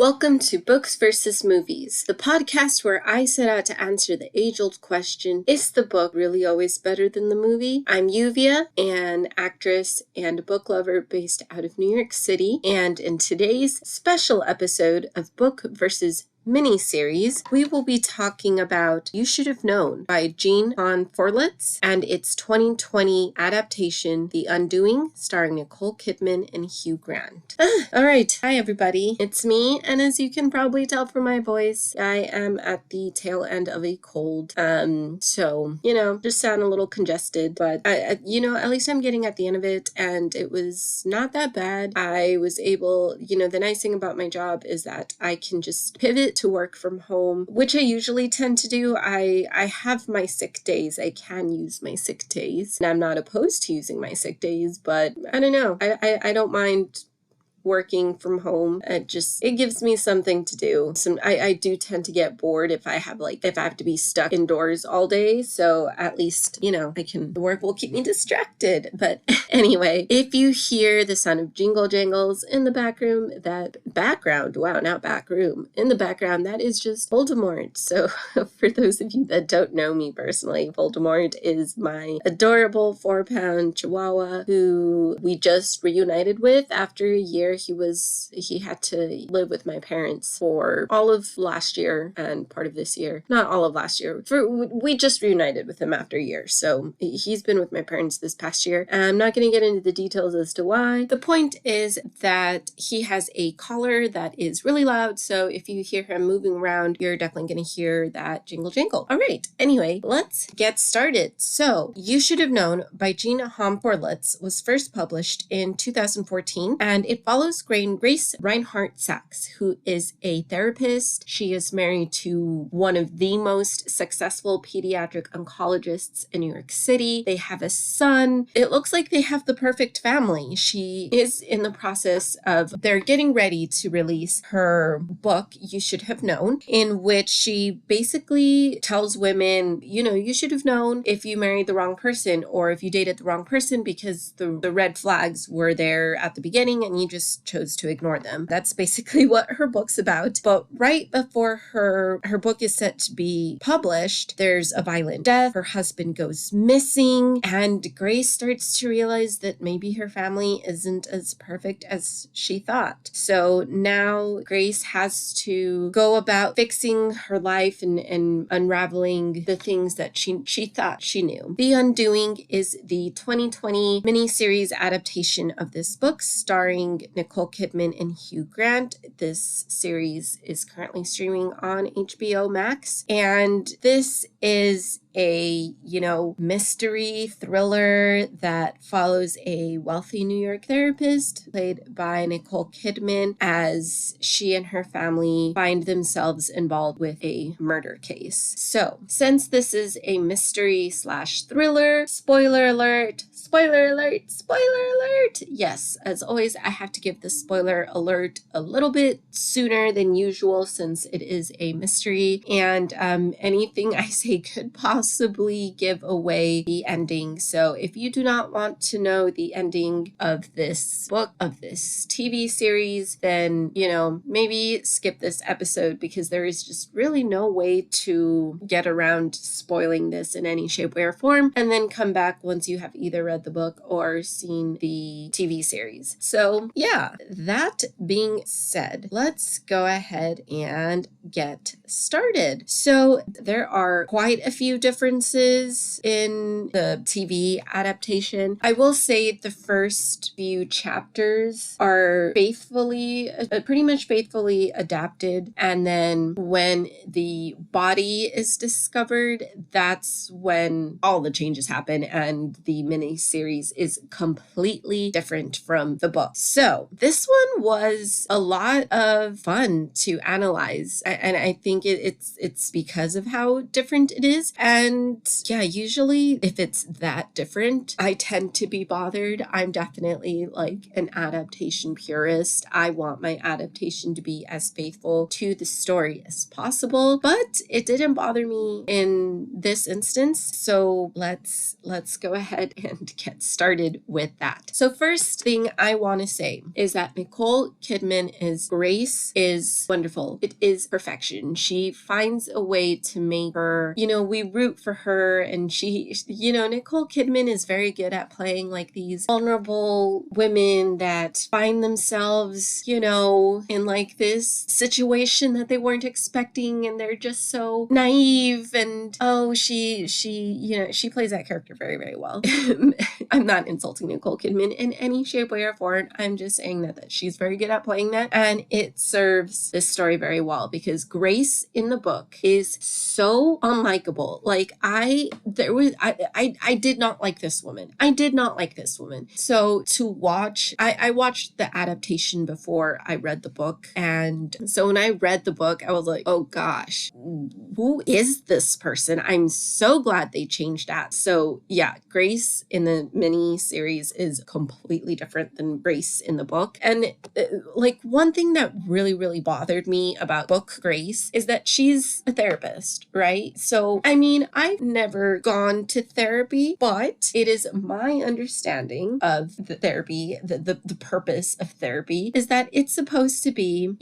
Welcome to Books versus Movies, the podcast where I set out to answer the age-old question, is the book really always better than the movie? I'm Yuvia, an actress and a book lover based out of New York City, and in today's special episode of Book versus mini-series, we will be talking about You Should Have Known by Jean Hanff Korelitz and its 2020 adaptation, The Undoing, starring Nicole Kidman and Hugh Grant. All right. Hi, everybody. It's me, and as you can probably tell from my voice, I am at the tail end of a cold. So, just sound a little congested, but, at least I'm getting at the end of it, and it was not that bad. I was able, the nice thing about my job is that I can just pivot to work from home, which I usually tend to do. I have my sick days. I can use my sick days, and I'm not opposed to using my sick days, but I don't know. I don't mind working from home. It gives me something to do. I do tend to get bored if I have to be stuck indoors all day. So at least, the work will keep me distracted. But anyway, if you hear the sound of jingle jangles in the back room, in the background, that is just Voldemort. So for those of you that don't know me personally, Voldemort is my adorable 4-pound Chihuahua who we just reunited with after a year. He had to live with my parents for all of last year and part of this year. Not all of last year. We just reunited with him after a year. So he's been with my parents this past year. I'm not going to get into the details as to why. The point is that he has a collar that is really loud. So if you hear him moving around, you're definitely going to hear that jingle jangle. All right. Anyway, let's get started. So You Should Have Known by Jean Hanff Korelitz was first published in 2014, and it follows Grace Reinhardt Sachs, who is a therapist. She is married to one of the most successful pediatric oncologists in New York City. They have a son. It looks like they have the perfect family. She is in the process of, they're getting ready to release her book, You Should Have Known, in which she basically tells women, you should have known if you married the wrong person or if you dated the wrong person because the red flags were there at the beginning and you just chose to ignore them. That's basically what her book's about. But right before her book is set to be published, there's a violent death. Her husband goes missing, and Grace starts to realize that maybe her family isn't as perfect as she thought. So now Grace has to go about fixing her life and unraveling the things that she thought she knew. The Undoing is the 2020 miniseries adaptation of this book, starring Nicole Kidman and Hugh Grant. This series is currently streaming on HBO Max, and this is a, mystery thriller that follows a wealthy New York therapist played by Nicole Kidman as she and her family find themselves involved with a murder case. So, since this is a mystery / thriller, spoiler alert, yes, as always, I have to give the spoiler alert a little bit sooner than usual since it is a mystery, and anything I say could possibly give away the ending. So if you do not want to know the ending of this book, of this TV series, then, maybe skip this episode because there is just really no way to get around spoiling this in any shape, way, or form, and then come back once you have either read the book or seen the TV series. So yeah, that being said, let's go ahead and get started. So there are quite a few differences in the TV adaptation. I will say the first few chapters are pretty much faithfully adapted. And then when the body is discovered, that's when all the changes happen and the miniseries is completely different from the book. So this one was a lot of fun to analyze. And I think it's because of how different it is. And And yeah, usually if it's that different, I tend to be bothered. I'm definitely like an adaptation purist. I want my adaptation to be as faithful to the story as possible, but it didn't bother me in this instance. So let's go ahead and get started with that. So first thing I want to say is that Nicole Kidman's Grace is wonderful. It is perfection. She finds a way to make her, we root for her, and she, Nicole Kidman is very good at playing like these vulnerable women that find themselves, in like this situation that they weren't expecting, and they're just so naive, and she plays that character very, very well. I'm not insulting Nicole Kidman in any shape, way, or form. I'm just saying that she's very good at playing that, and it serves this story very well, because Grace in the book is so unlikable. Like I did not like this woman. I did not like this woman. So to watch, I watched the adaptation before I read the book, and so when I read the book, I was like, oh gosh, who is this person? I'm so glad they changed that. So yeah, Grace in the mini series is completely different than Grace in the book. And like one thing that really, really bothered me about book Grace is that she's a therapist, right? So, I mean, I've never gone to therapy, but it is my understanding of the therapy, the purpose of therapy is that it's supposed to be,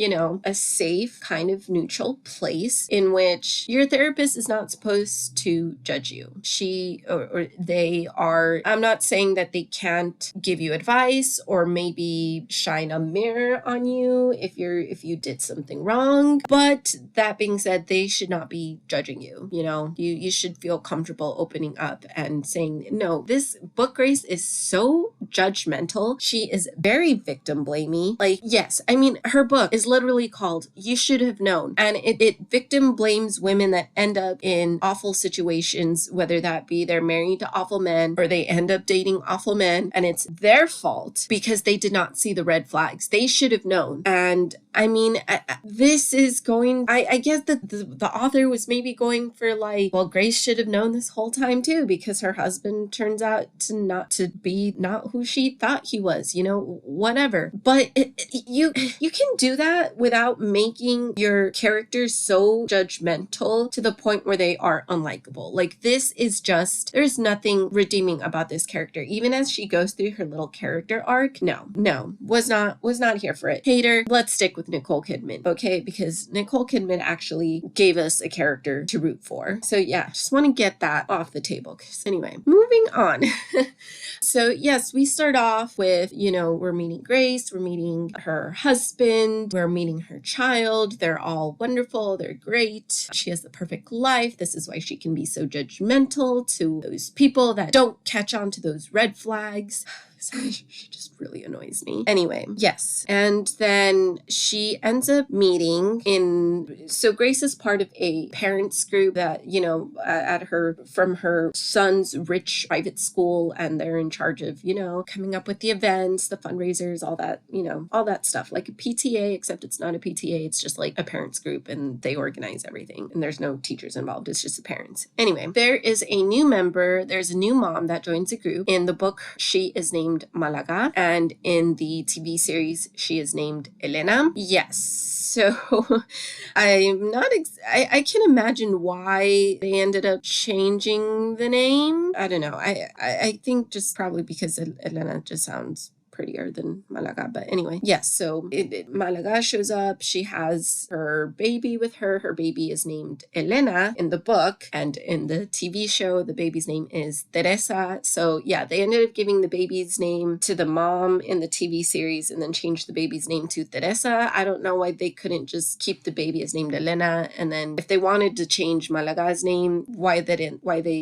a safe kind of neutral place in which your therapist is not supposed to judge you. She or they are, I'm not saying that they can't give you advice or maybe shine a mirror on you if you did something wrong, but that being said, they should not be judging you. You should feel comfortable opening up and saying, no, this book Grace is so judgmental. She is very victim blamey. Like, yes, I mean, her book is literally called You Should Have Known, and it victim blames women that end up in awful situations, whether that be they're married to awful men or they end up dating awful men, and it's their fault because they did not see the red flags. They should have known. And I mean, this is going, I guess that the author was maybe going for like, well, Grace should have known this whole time too, because her husband turns out to be not who she thought he was, whatever. But you can do that without making your characters so judgmental to the point where they are unlikable. Like, this is just, there's nothing redeeming about this character. Even as she goes through her little character arc, no, was not here for it. Hater, let's stick with Nicole Kidman, okay? Because Nicole Kidman actually gave us a character to root for. So yeah, just want to get that off the table. Because anyway, moving on. So yes, we start off with, we're meeting Grace, we're meeting her husband, we're meeting her child. They're all wonderful. They're great. She has the perfect life. This is why she can be so judgmental to those people that don't catch on to those red flags. She just really annoys me. Anyway, yes. And then she ends up meeting so Grace is part of a parents group that, from her son's rich private school, and they're in charge of, coming up with the events, the fundraisers, all that stuff, like a PTA, except it's not a PTA. It's just like a parents group, and they organize everything, and there's no teachers involved. It's just the parents. Anyway, there is a new member. There's a new mom that joins the group. In the book, she is named Malaga, and in the TV series she is named Elena. Yes, so I'm not I can imagine why they ended up changing the name. I don't know. I think just probably because Elena just sounds prettier than Malaga. But anyway, yes, so Malaga shows up. She has her baby with her. Her baby is named Elena in the book, and in the TV show, the baby's name is Teresa. So yeah, they ended up giving the baby's name to the mom in the TV series and then changed the baby's name to Teresa. I don't know why they couldn't just keep the baby as named Elena, and then if they wanted to change Malaga's name, why they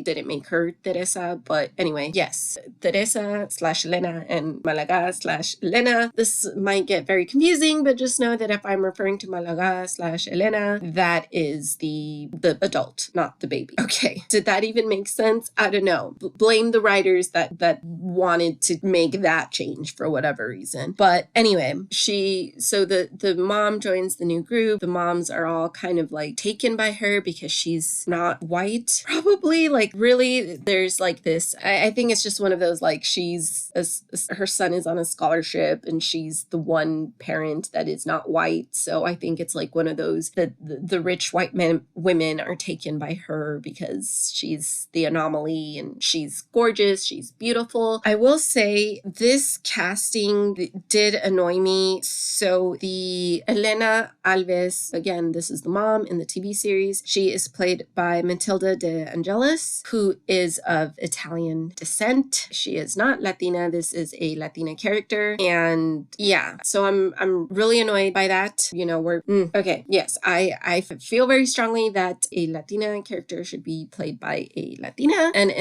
didn't make her Teresa. But anyway, yes, Teresa / Elena and Malaga Malaga/Elena. This might get very confusing, but just know that if I'm referring to Malaga/Elena, that is the adult, not the baby. Okay. Did that even make sense? I don't know. Blame the writers that wanted to make that change for whatever reason. But anyway, the mom joins the new group. The moms are all kind of like taken by her because she's not white. Probably like really there's like this, I think it's just one of those like her son is on a scholarship and she's the one parent that is not white. So I think it's like one of those that the rich white women are taken by her because she's the anomaly and she's gorgeous, she's beautiful. I will say this casting did annoy me. So the Elena Alves, again, this is the mom in the TV series. She is played by Matilda de Angelis, who is of Italian descent. She is not Latina. This is a Latina character. And yeah, so I'm really annoyed by that. You know, okay. Yes, I feel very strongly that a Latina character should be played by a Latina. And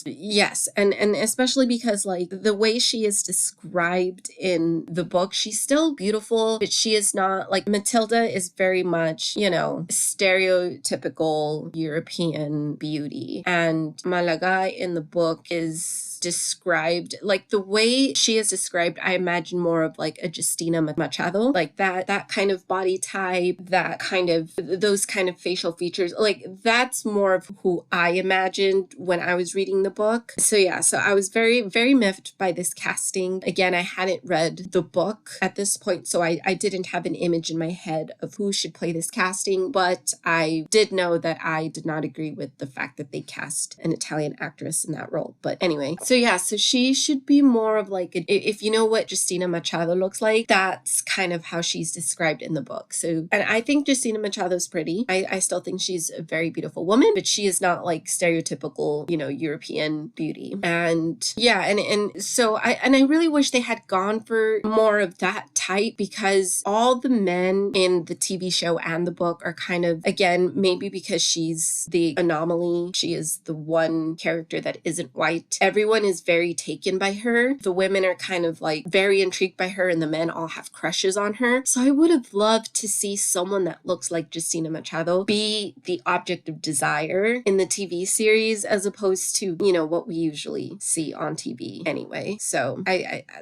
yes, and especially because like the way she is described in the book, she's still beautiful, but she is not like Matilda is very much, you know, stereotypical European beauty. And Malaga in the book is described like the way she is described. I imagine more of like a Justina Machado, like that kind of body type, that kind of those kind of facial features, like that's more of who I imagined when I was reading the book. So yeah, so I was very, very miffed by this casting. Again, I hadn't read the book at this point, so I didn't have an image in my head of who should play this casting, but I did know that I did not agree with the fact that they cast an Italian actress in that role. But anyway, so yeah, so she should be more of like, if you know what Justina Machado looks like, that's kind of how she's described in the book. So, and I think Justina Machado's pretty. I still think she's a very beautiful woman, but she is not like stereotypical, you know, European beauty. And yeah, and so I really wish they had gone for more of that type, because all the men in the TV show and the book are kind of, again, maybe because she's the anomaly, she is the one character that isn't white, everyone is very taken by her. The women are kind of like very intrigued by her and the men all have crushes on her. So I would have loved to see someone that looks like Justina Machado be the object of desire in the TV series, as opposed to, you know, what we usually see on TV anyway. So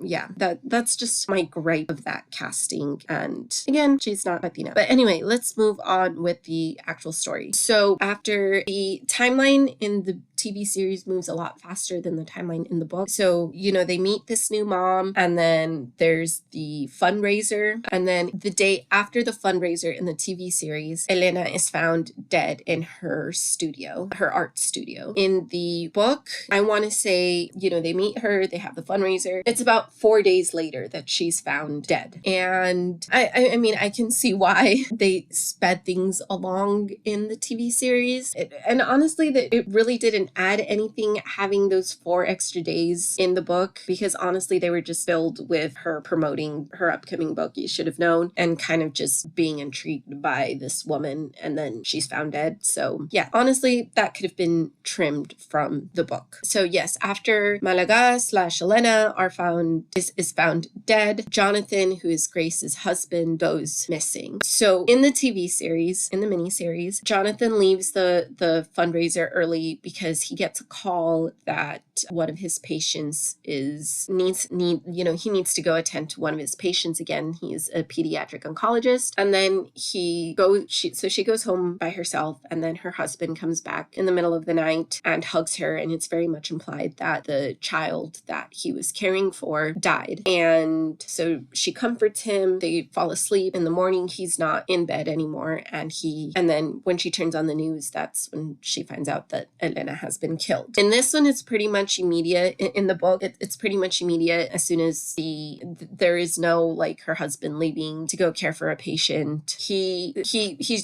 yeah, that's just my gripe of that casting. And again, she's not Latina. But anyway, let's move on with the actual story. So after the timeline in the TV series moves a lot faster than the timeline in the book. So, you know, they meet this new mom and then there's the fundraiser. And then the day after the fundraiser in the TV series, Elena is found dead in her studio, her art studio. In the book, I want to say, you know, they meet her, they have the fundraiser. It's about 4 days later that she's found dead. And I mean, I can see why they sped things along in the TV series. And honestly, that it really didn't add anything having those 4 extra days in the book, because honestly they were just filled with her promoting her upcoming book, You Should Have Known, and kind of just being intrigued by this woman and then she's found dead. So yeah, honestly that could have been trimmed from the book. So yes, after Malaga/Elena is found dead, Jonathan, who is Grace's husband, goes missing. So in the TV series, in the miniseries, Jonathan leaves the fundraiser early because he gets a call that one of his patients needs to go attend to one of his patients again. He's a pediatric oncologist. And then she goes home by herself, and then her husband comes back in the middle of the night and hugs her, and it's very much implied that the child that he was caring for died. And so she comforts him, they fall asleep. In the morning he's not in bed anymore, and then when she turns on the news, that's when she finds out that Elena has been killed. In this one, it's pretty much immediate. In the book, it's pretty much immediate. As soon as there is no like her husband leaving to go care for a patient, he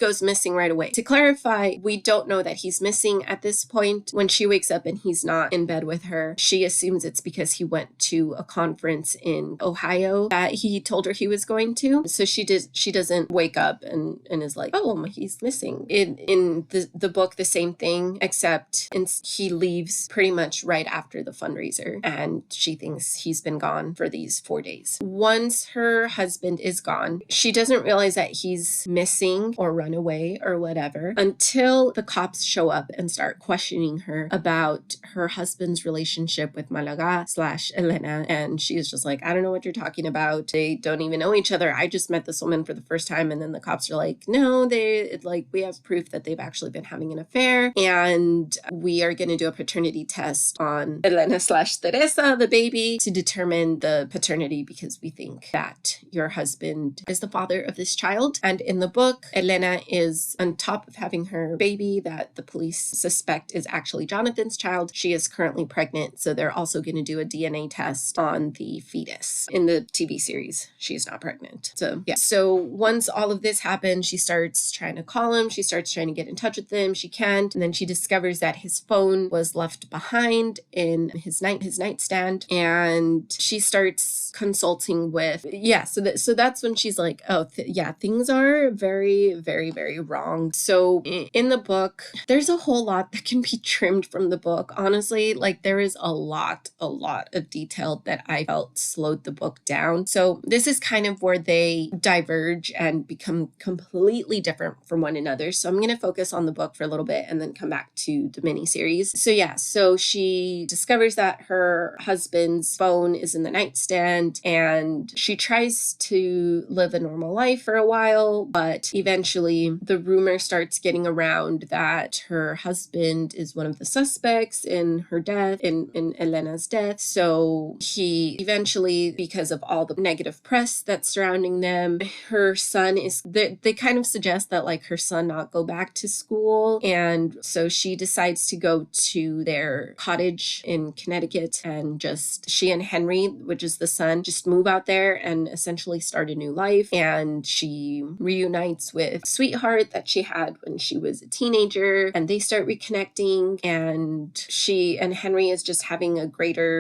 goes missing right away. To clarify, we don't know that he's missing at this point. When she wakes up and he's not in bed with her, she assumes it's because he went to a conference in Ohio that he told her he was going to. So she doesn't wake up and is like, oh, he's missing. In the book, the same thing, except because he leaves pretty much right after the fundraiser, and she thinks he's been gone for these 4 days. Once her husband is gone, she doesn't realize that he's missing or run away or whatever until the cops show up and start questioning her about her husband's relationship with Malaga/Elena. And she's just like, I don't know what you're talking about. They don't even know each other. I just met this woman for the first time. And then the cops are like, no, we have proof that they've actually been having an affair. And we are going to do a paternity test on Elena/Teresa, the baby, to determine the paternity because we think that your husband is the father of this child. And in the book, Elena is, on top of having her baby that the police suspect is actually Jonathan's child, she is currently pregnant. So they're also going to do a DNA test on the fetus. In the TV series, she's not pregnant. So yeah. So once all of this happens, she starts trying to call him. She starts trying to get in touch with him. She can't. And then she discovers that his phone was left behind in his nightstand. And she starts consulting with, so that's when she's like, oh, things are very, very, very wrong. So in the book, there's a whole lot that can be trimmed from the book. Honestly, like there is a lot of detail that I felt slowed the book down. So this is kind of where they diverge and become completely different from one another. So I'm going to focus on the book for a little bit and then come back to the miniseries. So she discovers that her husband's phone is in the nightstand and she tries to live a normal life for a while, but eventually the rumor starts getting around that her husband is one of the suspects in her death, in Elena's death. So he eventually, because of all the negative press that's surrounding them, her son is, they kind of suggest that like her son not go back to school. And so she decides to go to their cottage in Connecticut and just, she and Henry, which is the son, just move out there and essentially start a new life. And she reunites with sweetheart that she had when she was a teenager, and they start reconnecting, and she and Henry is just having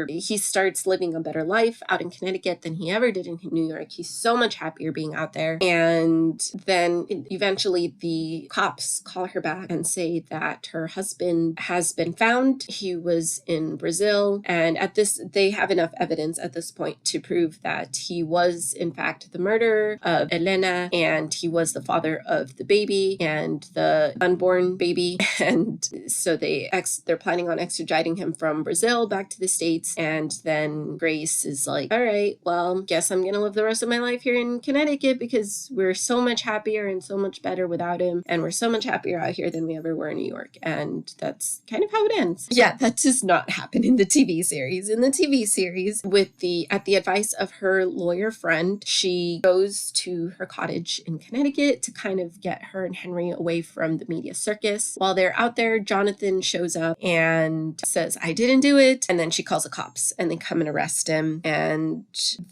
he starts living a better life out in Connecticut than he ever did in New York. He's so much happier being out there. And then eventually the cops call her back and say that her husband has been found. He was in Brazil, and they have enough evidence at this point to prove that he was in fact the murderer of Elena, and he was the father of the baby and the unborn baby. And so they're planning on extraditing him from Brazil back to the States. And then Grace is like, all right, well, guess I'm gonna live the rest of my life here in Connecticut because we're so much happier and so much better without him, and we're so much happier out here than we ever were in New York. And that's kind of how it ends. Yeah, that does not happen in the TV series. In the TV series, at the advice of her lawyer friend, she goes to her cottage in Connecticut to kind of get her and Henry away from the media circus. While they're out there, Jonathan shows up and says, I didn't do it. And then she calls the cops and they come and arrest him. And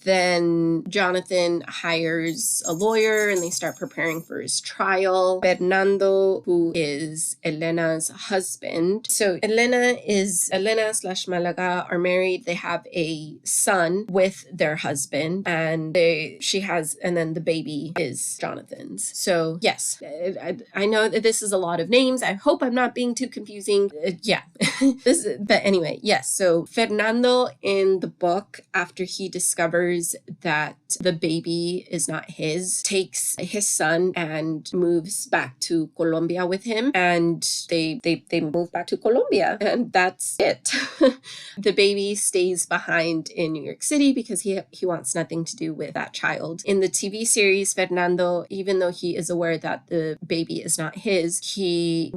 then Jonathan hires a lawyer and they start preparing for his trial. Fernando, who is Elena's husband. So Elena/Malaga are married. They have a son with their husband, and then the baby is Jonathan's. So yes, I know that this is a lot of names. I hope I'm not being too confusing. But anyway, yes. So Fernando in the book, after he discovers that the baby is not his, takes his son and moves back to Colombia with him, and they move back to Colombia, and that's it. The baby stays behind in New York City because he wants nothing to do with that child. In the TV series, Fernando, even though he is aware that the baby is not his, he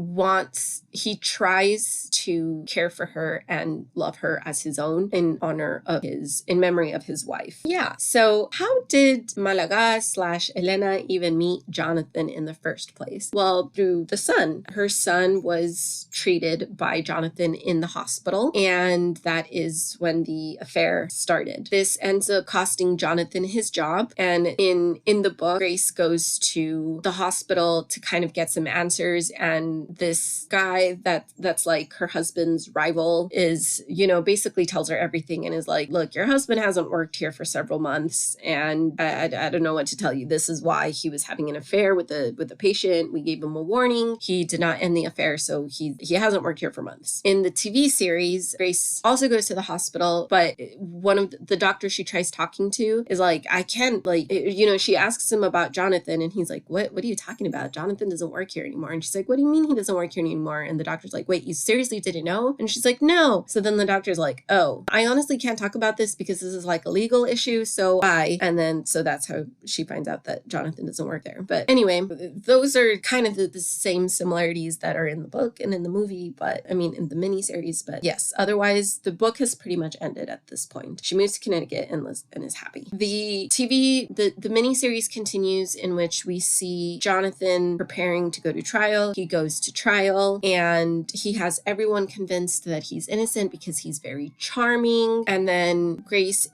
tries to care for her and love her as his own in memory of his wife. Yeah. So how did Malaga/Elena even meet Jonathan in the first place? Well, through the son. Her son was treated by Jonathan in the hospital, and that is when the affair started. This ends up costing Jonathan his job, and in the book, Grace goes to the hospital to kind of get some answers, and this guy that's like her husband's rival is, basically tells her everything and is like, look, your husband hasn't worked here for several months, and I don't know what to tell you. This is why he was having an affair with the patient. We gave him a warning. He did not end the affair, so he hasn't worked work here for months. In the TV series, Grace also goes to the hospital, but one of the doctors she tries talking to is like, I can't, like, she asks him about Jonathan, and he's like, what are you talking about? Jonathan doesn't work here anymore. And she's like, what do you mean he doesn't work here anymore? And the doctor's like, wait, you seriously didn't know? And she's like, no. So then the doctor's like, oh, I honestly can't talk about this because this is like a legal issue, so bye. And then, so that's how she finds out that Jonathan doesn't work there. But anyway, those are kind of the same similarities that are in the book and in the movie, but I mean, in the miniseries. But yes, otherwise, the book has pretty much ended at this point. She moves to Connecticut and is happy. The miniseries continues, in which we see Jonathan preparing to go to trial. He goes to trial and he has everyone convinced that he's innocent because he's very charming. And then Grace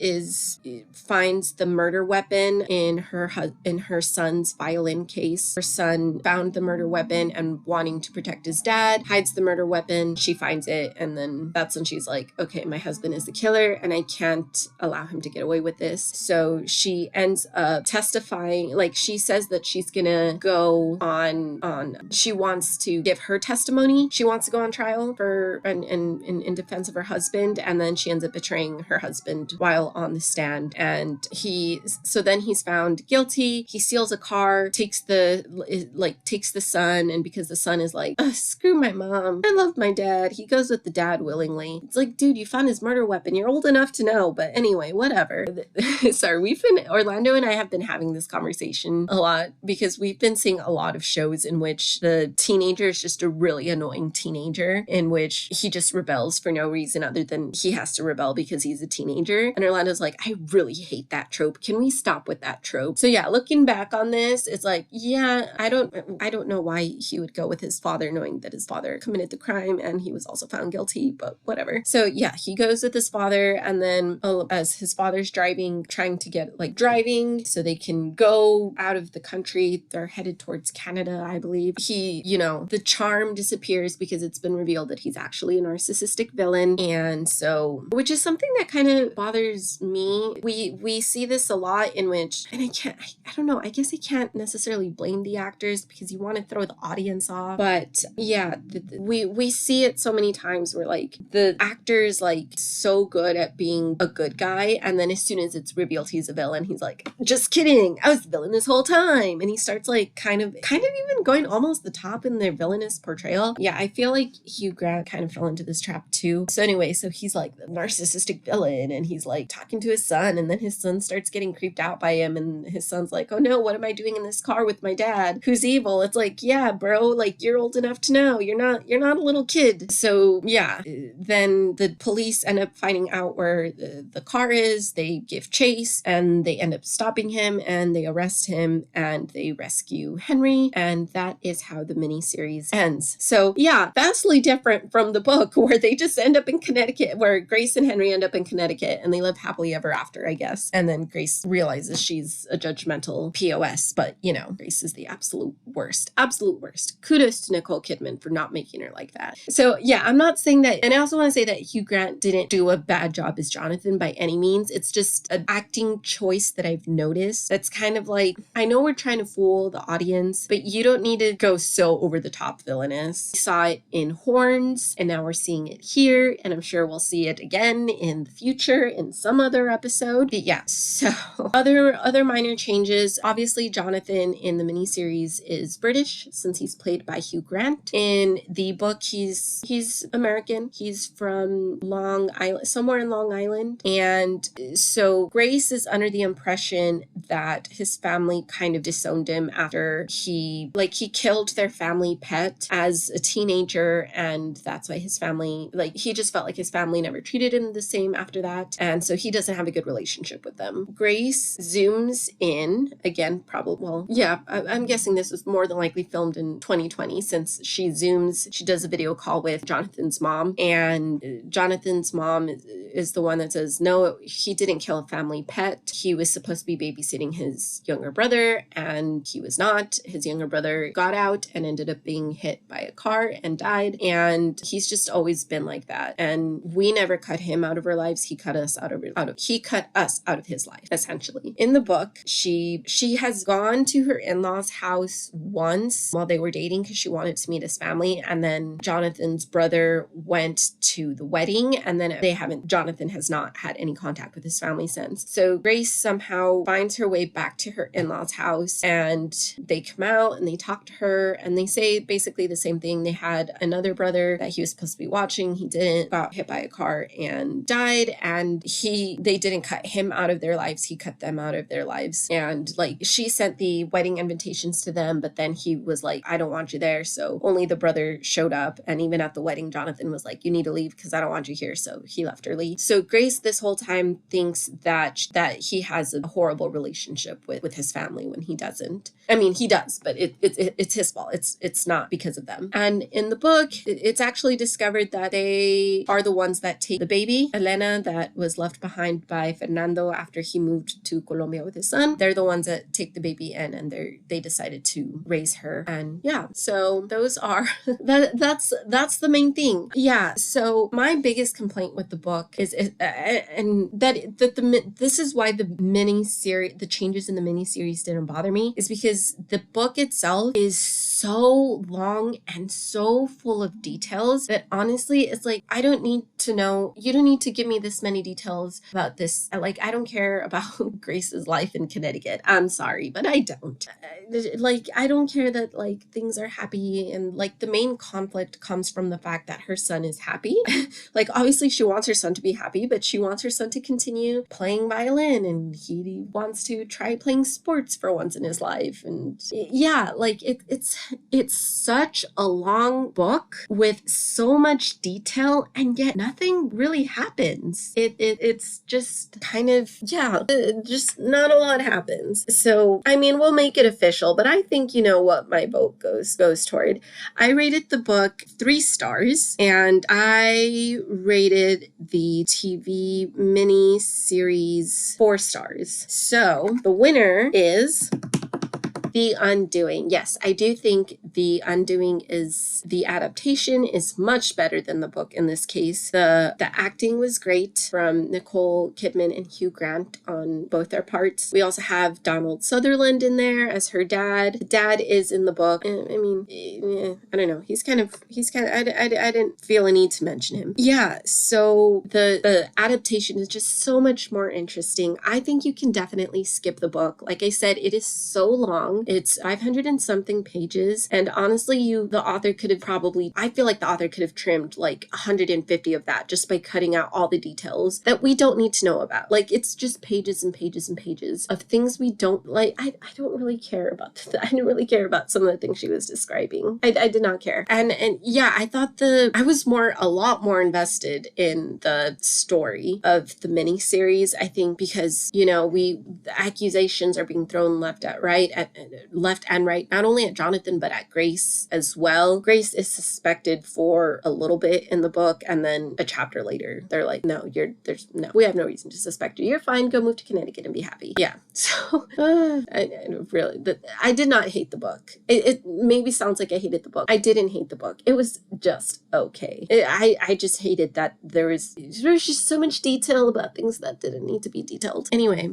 finds the murder weapon in her son's violin case. Her son found the murder weapon and, wanting to protect his dad, hides the murder weapon. She finds it, and then that's when she's like, okay, my husband is the killer and I can't allow him to get away with this. So she ends up testifying. Like, she says that she's gonna go on she wants to give her testimony. She wants to go on trial in defense of her husband, and then she ends up betraying her husband while on the stand. And then he's found guilty. He steals a car, takes the son, and because the son is like, screw my mom, I love my dad, he goes with the dad willingly. It's like, dude, you found his murder weapon, you're old enough to know. But anyway, whatever. Sorry, Orlando and I have been having this conversation a lot because we've been seeing a lot of shows in which the teenager is just a really annoying teenager, in which he just rebels for no reason other than he has to rebel because he's a teenager. And Orlando's like, I really hate that trope. Can we stop with that trope? So yeah, looking back on this, it's like, yeah, I don't know why he would go with his father, knowing that his father committed the crime and he was also found guilty, but whatever. So yeah, he goes with his father, and then as his father's driving so they can go out of the country, they're headed towards Canada, I believe. The charm disappears because it's been revealed that he's actually a narcissistic villain. And so, which is something that kind of bothers me. We see this a lot, in which, and I don't know, I guess I can't necessarily blame the actors because you want to throw the audience off. But yeah, we see it so many times where like the actor's like so good at being a good guy, and then as soon as it's revealed he's a villain, he's like, just kidding, I was the villain this whole time. And he starts like kind of even going almost the top in their villainous portrayal. Yeah, I feel like Hugh Grant kind of fell into this trap too. So anyway, so he's like the narcissistic villain, and he's like talking to his son, and then his son starts getting creeped out by him, and his son's like, oh no, what am I doing in this car with my dad who's evil? It's like, yeah, bro, like you're old enough to know, you're not a little kid. So yeah, then the police end up finding out where the car is. They give chase and they end up stopping him, and they arrest him, and they rescue Henry, and that is how the miniseries ends. So yeah, vastly different from the book, where they just end up in Connecticut, where Grace and Henry end up in Connecticut and they live happily ever after, I guess. And then Grace realizes she's a judgmental POS, but Grace is the absolute worst. Kudos to Nicole Kidman for not making her like that. So yeah, I'm not saying that, and I also want to say that Hugh Grant didn't do a bad job as Jonathan by any means. It's just an acting choice that I've noticed that's kind of like, I know we're trying to fool the audience, but you don't need to go so over the top villainous. We saw it in Horns, and now we're seeing it here, and I'm sure we'll see it again in the future in some other episode. But yeah, so other minor changes. Obviously, Jonathan in the miniseries is British, since he's played by Hugh Grant. In the book, he's American. He's from Long Island, somewhere in Long Island. And so Grace is under the impression that his family kind of disowned him after he killed their family pet as a teenager, and that's why his family, he just felt like his family never treated him the same after that, and so he doesn't have a good relationship with them. Grace zooms in again, I'm guessing this was more than likely filmed in 2020, since she does a video call with Jonathan's mom, and Jonathan's mom is the one that says, no, he didn't kill a family pet. He was supposed to be babysitting his younger brother, and he was not. His younger brother got out and ended up being hit by a car and died, and he's just always been like that. And we never cut him out of our lives. He cut us out of his life, essentially. In the book, she has gone to her in-laws' house once while they were dating because she wanted to meet his family, and then Jonathan's brother went to the wedding, and then Jonathan has not had any contact with his family since. So Grace somehow finds her way back to her in-laws' house, and they come out and they talk to her, and they say basically the same thing. They had another brother that he was supposed to be watching. He didn't, got hit by a car and died, and they didn't cut him out of their lives. He cut them out of their lives. And like, she sent the wedding invitations to them, but then he was like, I don't want you there. So only the brother showed up. And even at the wedding, Jonathan was like, you need to leave because I don't want you here. So he left early. So Grace this whole time thinks that he has a horrible relationship with his family when he doesn't. I mean, he does, but it's his fault. It's not because of them. And in the book, it's actually discovered that they are the ones that take the baby, Elena, that was left behind by Fernando after he moved to Colombia with his son. They're the ones that take the baby in, and they decided to raise her. And yeah, so those are that's the main thing. Yeah. So my biggest complaint with the book is this is why the changes in the miniseries didn't bother me, is because the book itself is so long and so full of details that honestly, it's like, I don't need to know. You don't need to give me this many details about this. Like, I don't care about Grace's life in Connecticut. I'm sorry, but I don't. Like, I don't care that like things are happy, and like the main conflict comes from the fact that her son is happy. Like, obviously she wants her son to be happy, but she wants her son to continue playing violin, and he wants to try playing sports for once in his life. And yeah, like it's such a long book with so much detail, and yet nothing really happens. It's just kind of, yeah, just not a lot happens. So, I mean, we'll make it official, but I think you know what my vote goes toward. I rated the book 3 stars, and I rated the TV mini series 4 stars. So the winner is The Undoing. Yes, I do think The Undoing the adaptation is much better than the book in this case. The acting was great from Nicole Kidman and Hugh Grant on both their parts. We also have Donald Sutherland in there as her dad. The dad is in the book. I mean, I don't know. He's kind of, I didn't feel a need to mention him. Yeah, so the adaptation is just so much more interesting. I think you can definitely skip the book. Like I said, it is so long. It's 500 and something pages. And honestly, I feel like the author could have trimmed like 150 of that just by cutting out all the details that we don't need to know about. Like, it's just pages and pages and pages of things we don't like. I don't really care about I didn't really care about some of the things she was describing. I did not care. And yeah, I thought I was a lot more invested in the story of the miniseries. I think because, you know, the accusations are being thrown left and right, not only at Jonathan, but at Grace as well. Grace is suspected for a little bit in the book, and then a chapter later, they're like, no, we have no reason to suspect you. You're fine. Go move to Connecticut and be happy. Yeah. So I did not hate the book. It maybe sounds like I hated the book. I didn't hate the book. It was just okay. I just hated that there was just so much detail about things that didn't need to be detailed. Anyway,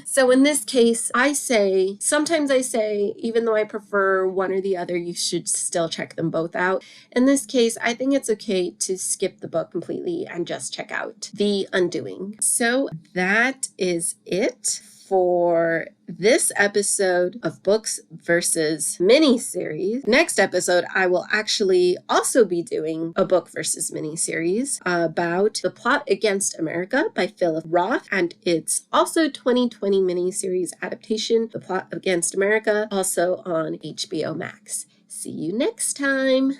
so in this case, sometimes I say, even though I prefer one or the other, you should still check them both out. In this case, I think it's okay to skip the book completely and just check out The Undoing. So that is it for this episode of Books versus Miniseries. Next episode, I will actually also be doing a book versus miniseries about The Plot Against America by Philip Roth, and it's also 2020 miniseries adaptation, The Plot Against America, also on HBO Max. See you next time.